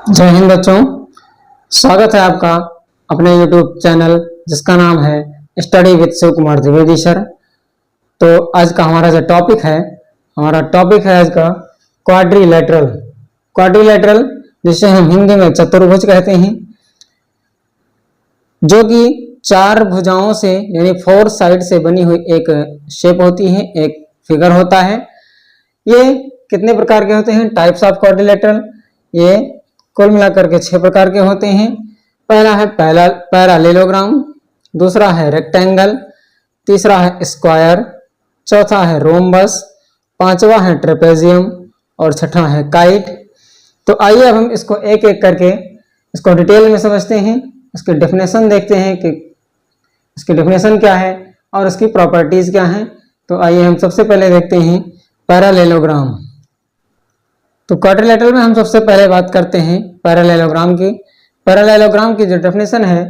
जय हिंद बच्चों, स्वागत है आपका अपने YouTube चैनल जिसका नाम है study with Shiv Kumar Dwivedi sir. तो आज का हमारा जो टॉपिक है आज का क्वाड्रिलेटरल। क्वाड्रिलेटरल जिसे हम हिंदी में चतुर्भुज कहते हैं, जो कि चार भुजाओं से यानी 4 साइड से बनी हुई एक शेप होती है, एक फिगर होता है। ये कितने प्रकार के होते हैं? टाइप्स ऑफ क्वाड्रिलेटरल ये कुल मिलाकर के 6 प्रकार के होते हैं। पहला है पैरालेलोग्राम, दूसरा है रेक्टेंगल, तीसरा है स्क्वायर, चौथा है रोम्बस, पांचवा है ट्रेपेजियम और छठा है काइट। तो आइए अब हम इसको एक एक करके इसको डिटेल में समझते हैं, इसकी डेफिनेशन देखते हैं कि इसकी डेफिनेशन क्या है और इसकी प्रॉपर्टीज क्या हैं। तो आइए हम सबसे पहले देखते हैं पैरालेलोग्राम। तो क्वाड्रिलेटरल में हम सबसे पहले बात करते हैं पैरालेलोग्राम की। पैरालेलोग्राम की जो डेफिनेशन है,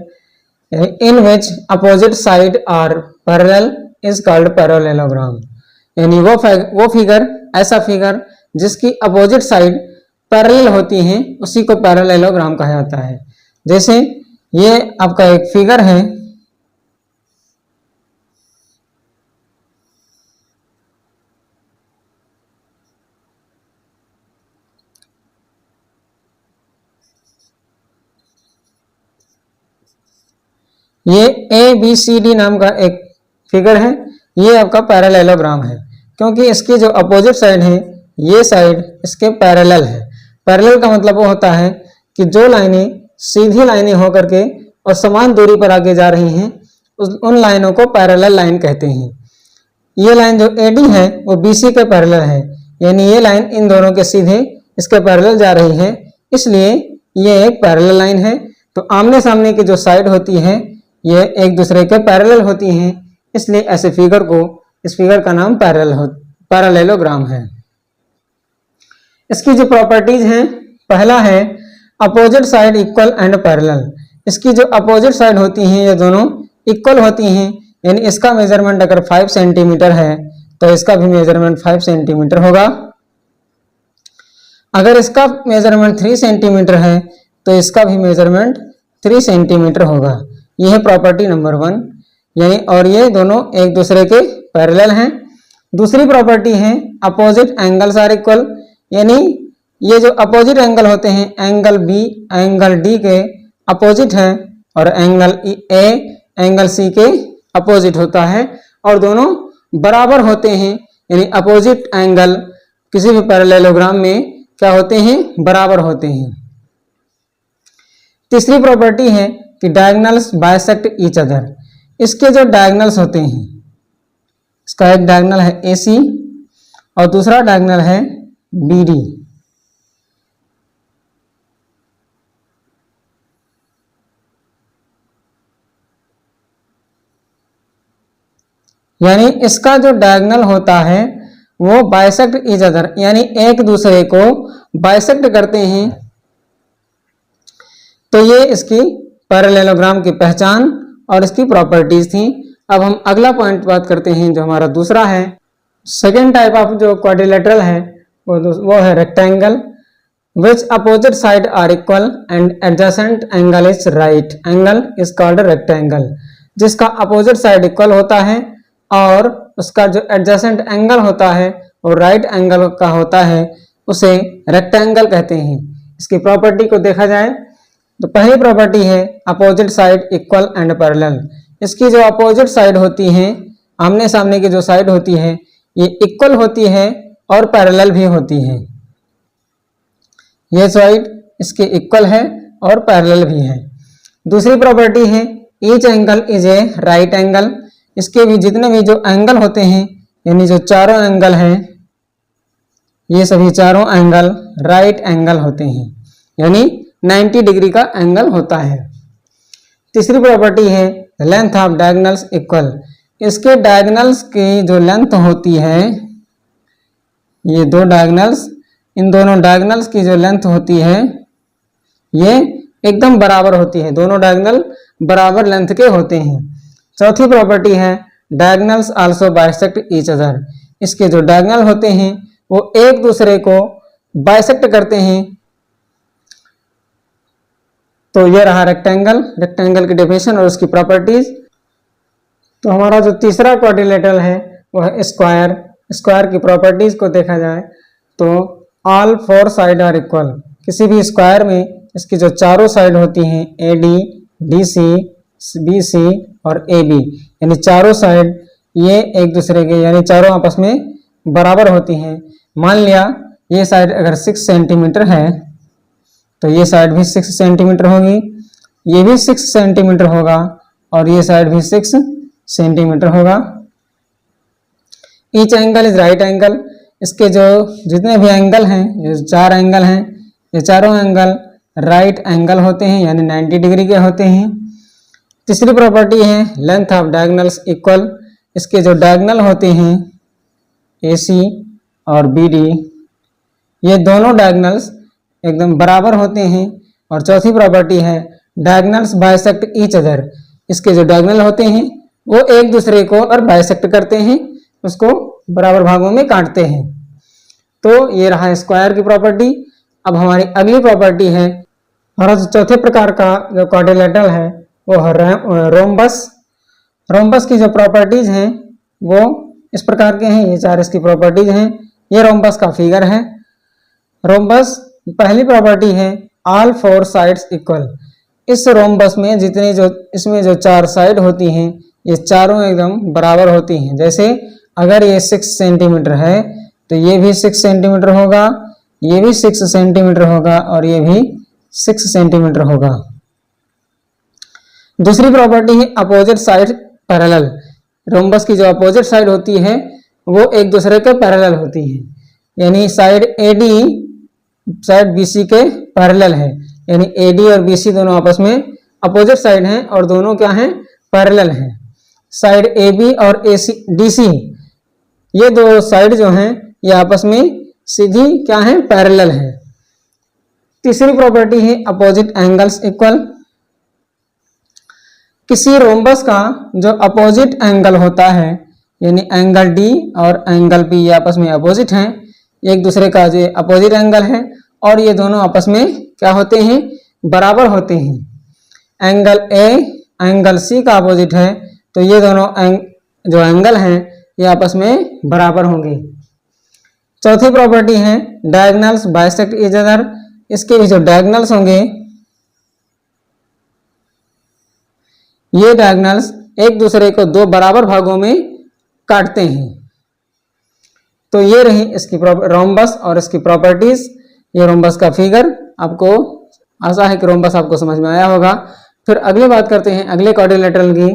in which opposite side are parallel is called parallelogram. यानी वो फिगर, ऐसा फिगर जिसकी अपोजिट साइड पैरेलल होती हैं उसी को पैरालेलोग्राम कहा जाता है। जैसे ये आपका एक फिगर है, ये ABCD नाम का एक फिगर है, ये आपका पैरालेलोग्राम है क्योंकि इसकी जो अपोजिट साइड है ये साइड इसके पैरेलल है। पैरेलल का मतलब वो होता है कि जो लाइनें सीधी लाइनें होकर के और समान दूरी पर आगे जा रही हैं उन लाइनों को पैरेलल लाइन कहते हैं। ये लाइन जो AD है वो BC के पैरेलल है, यानी ये लाइन इन दोनों के सीधे इसके पैरेलल जा रही है, इसलिए ये एक पैरेलल लाइन है। तो आमने सामने की जो साइड होती है ये एक दूसरे के पैरेलल होती हैं, इसलिए ऐसे फिगर को, इस फिगर का नाम पैरालेलोग्राम है। इसकी जो प्रॉपर्टीज हैं, पहला है opposite side equal and parallel. इसकी जो अपोजिट साइड होती हैं ये दोनों इक्वल होती हैं, यानी इसका मेजरमेंट अगर 5 सेंटीमीटर है तो इसका भी मेजरमेंट 5 सेंटीमीटर होगा। अगर इसका मेजरमेंट 3 सेंटीमीटर है तो इसका भी मेजरमेंट 3 सेंटीमीटर होगा। यह है प्रॉपर्टी नंबर 1, यानी और ये दोनों एक दूसरे के पैरेलल हैं। दूसरी प्रॉपर्टी है अपोजिट एंगल्स आर इक्वल, यानी ये जो अपोजिट एंगल होते हैं, एंगल B एंगल D के अपोजिट है और एंगल A एंगल C के अपोजिट होता है और दोनों बराबर होते हैं, यानी अपोजिट एंगल किसी भी पैरालेलोग्राम में क्या होते हैं? बराबर होते हैं। तीसरी प्रॉपर्टी है कि डायगोनल्स बाइसेक्ट ईच अदर। इसके जो डायगोनल्स होते हैं, इसका एक डायगोनल है AC और दूसरा डायगोनल है BD। यानी इसका जो डायगोनल होता है वो बाइसेक्ट ईच अदर, यानी एक दूसरे को बाइसेक्ट करते हैं। तो ये इसकी पैरालेलोग्राम की पहचान और इसकी प्रॉपर्टीज थी। अब हम अगला पॉइंट बात करते हैं जो हमारा दूसरा है। सेकेंड टाइप ऑफ जो क्वाड्रिलेटरल है वो है rectangle, which opposite side are equal and adjacent angle is right angle is called rectangle. जिसका अपोजिट साइड इक्वल होता है और उसका जो एडजेसेंट एंगल होता है वो राइट एंगल का होता है, उसे रेक्टेंगल कहते हैं। इसकी प्रॉपर्टी को देखा जाए तो पहली प्रॉपर्टी है opposite side equal and parallel. इसकी जो अपोजिट साइड होती है, आमने सामने की जो साइड होती है, ये इक्वल होती है और पैरेलल भी होती है। ये साइड इसके इक्वल है और पैरेलल भी है। दूसरी प्रॉपर्टी है each angle is a right angle. इसके भी जितने भी जो एंगल होते हैं, यानी जो चारों एंगल हैं, ये सभी चारों एंगल राइट एंगल होते हैं, यानी 90 डिग्री का एंगल होता है। तीसरी प्रॉपर्टी है लेंथ ऑफ डायगोनल्स इक्वल। इसके डायगोनल्स की जो लेंथ होती है, ये दो डायगोनल्स, इन दोनों डायगोनल्स की जो लेंथ होती है ये एकदम बराबर होती है, दोनों डायगोनल बराबर लेंथ के होते हैं। चौथी प्रॉपर्टी है diagonals also bisect each other. इसके जो डायगोनल होते हैं वो एक दूसरे को बाइसेक्ट करते हैं, तो ये रहा रेक्टेंगल, रेक्टेंगल की डेफिनेशन और उसकी प्रॉपर्टीज। तो हमारा जो तीसरा क्वाड्रिलेटरल है वो है स्क्वायर। स्क्वायर की प्रॉपर्टीज को देखा जाए तो all four side are equal. किसी भी स्क्वायर में इसकी जो चारों साइड होती हैं AD, DC, BC और AB, यानी चारों साइड ये एक दूसरे के यानी चारों आपस में बराबर होती हैं। मान लिया ये साइड अगर 6 सेंटीमीटर है तो ये साइड भी 6 सेंटीमीटर होगी, ये भी 6 सेंटीमीटर होगा और ये साइड भी 6 सेंटीमीटर होगा। Each angle is right angle. इसके जो जितने भी एंगल हैं, ये 4 एंगल हैं, ये चारों एंगल राइट एंगल होते हैं यानी 90 डिग्री के होते हैं। तीसरी प्रॉपर्टी है लेंथ ऑफ डायगोनल्स इक्वल। इसके जो डायगोनल होते हैं AC और BD, ये दोनों डायगोनल्स एकदम बराबर होते हैं। और चौथी प्रॉपर्टी है डायगोनल्स बाइसेक्ट ईच अदर। इसके जो डायगोनल होते हैं वो एक दूसरे को और बाइसेक्ट करते हैं, उसको बराबर भागों में काटते हैं। तो ये रहा स्क्वायर की प्रॉपर्टी। अब हमारी अगली प्रॉपर्टी है हमारा जो चौथे प्रकार का जो क्वाड्रिलेटरल है वो है रोम्बस। रोम्बस की जो प्रॉपर्टीज हैं वो इस प्रकार के हैं, ये 4 इसकी प्रॉपर्टीज हैं। ये रोम्बस का फिगर है। रोम्बस पहली प्रॉपर्टी है ऑल फोर साइड्स इक्वल। इस रोम्बस में जितनी जो इसमें जो 4 साइड होती हैं ये चारों एकदम बराबर होती हैं। जैसे अगर ये 6 सेंटीमीटर है तो ये भी 6 सेंटीमीटर होगा, ये भी 6 सेंटीमीटर होगा और ये भी 6 सेंटीमीटर होगा। दूसरी प्रॉपर्टी है अपोजिट साइड पैरेलल। रोम्बस की जो अपोजिट साइड होती है वो एक दूसरे के पैरेलल होती है, यानी साइड AD साइड BC के पैरेलल है, यानी AD और BC दोनों आपस में अपोजिट साइड हैं और दोनों क्या हैं, पैरेलल हैं। साइड AB और DC ये दो साइड जो हैं ये आपस में सीधी क्या है, पैरेलल है। तीसरी प्रॉपर्टी है अपोजिट एंगल्स इक्वल। किसी रोम्बस का जो अपोजिट एंगल होता है यानी एंगल D और एंगल B ये आपस में अपोजिट हैं, एक दूसरे का जो अपोजिट एंगल है और ये दोनों आपस में क्या होते हैं, बराबर होते हैं। एंगल A एंगल C का अपोजिट है तो ये दोनों जो एंगल हैं ये आपस में बराबर होंगे। चौथी प्रॉपर्टी है डायगोनल्स बाइसेक्ट ईच अदर। इसके भी जो डायगोनल्स होंगे ये डायगोनल्स एक दूसरे को 2 बराबर भागों में काटते हैं। तो ये रही इसकी रोम्बस और इसकी प्रॉपर्टीज। ये रोम्बस का फिगर। आपको आशा है कि रोम्बस आपको समझ में आया होगा। फिर अगली बात करते हैं अगले क्वाड्रिलेटरल की,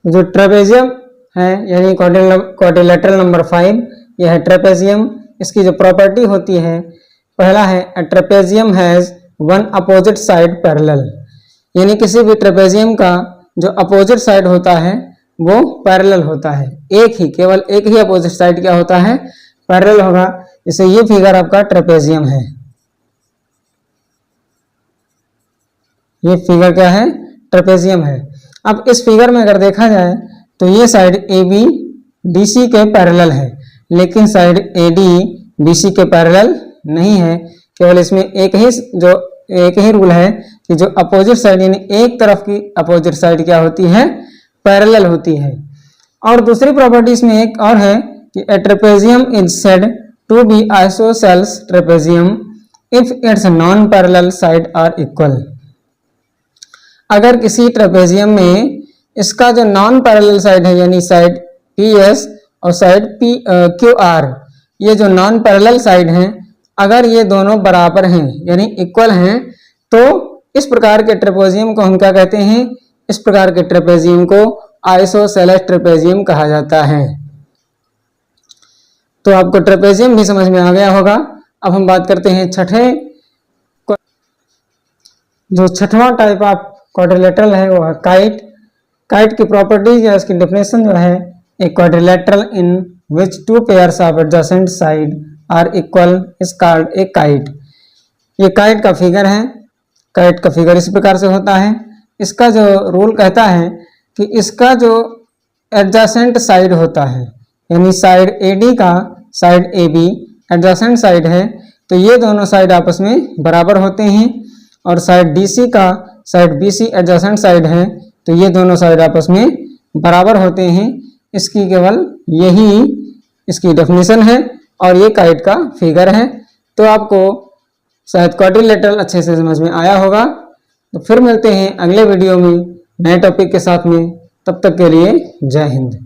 जो ट्रेपेजियम है यानी क्वाड्रिलेटरल नंबर 5, यह है ट्रेपेजियम। इसकी जो प्रॉपर्टी होती है, पहला है a trapezium has 1 opposite side parallel, यानी किसी भी ट्रेपेजियम का जो अपोजिट साइड होता है वो पैरेलल होता है। केवल एक ही अपोजिट साइड क्या होता है, पैरेलल होगा। जैसे ये फिगर आपका ट्रेपेजियम है, ये फिगर क्या है, ट्रेपेजियम है। अब इस फिगर में अगर देखा जाए तो ये साइड AB DC के पैरेलल है, लेकिन साइड AD BC के पैरेलल नहीं है। केवल इसमें एक ही रूल है कि जो अपोजिट साइड यानी एक तरफ की अपोजिट साइड क्या होती है, पैरेलल होती है। और दूसरी प्रॉपर्टी इसमें एक और है कि a trapezium is said to be isosceles trapezium if its non parallel side are equal। अगर किसी ट्रेपेजियम में इसका जो नॉन पैरेलल साइड है यानी साइड PS और साइड QR, ये जो नॉन पैरेलल साइड हैं, अगर ये दोनों बराबर हैं यानी इक्वल हैं तो इस प्रकार के ट्रेपेजियम को हम क्या कहते हैं, इस प्रकार के ट्रेपेजियम को आइसोसेलेस ट्रेपेजियम कहा जाता है। तो आपको ट्रेपेजियम भी समझ में आ गया होगा। अब हम बात करते हैं जो छठवां टाइप ऑफ क्वाड्रिलेटरल है वो है काइट। काइट की प्रॉपर्टीज या इसकी डेफिनेशन जो है, a quadrilateral in which 2 pairs of adjacent side are equal is called a kite. ये काइट का फिगर है। काइट का फिगर इस प्रकार से होता है। इसका जो रूल कहता है कि इसका जो एडजेसेंट साइड होता है यानी साइड AD का साइड AB एडजेसेंट साइड है, तो ये दोनों साइड आपस में बराबर होते हैं। और साइड DC का साइड BC एडजेसेंट साइड है तो ये दोनों साइड आपस में बराबर होते हैं। इसकी केवल यही इसकी डेफिनेशन है और ये काइट का फिगर है। तो आपको शायद क्वाड्रिलेटरल अच्छे से समझ में आया होगा। तो फिर मिलते हैं अगले वीडियो में नए टॉपिक के साथ में। तब तक के लिए जय हिंद।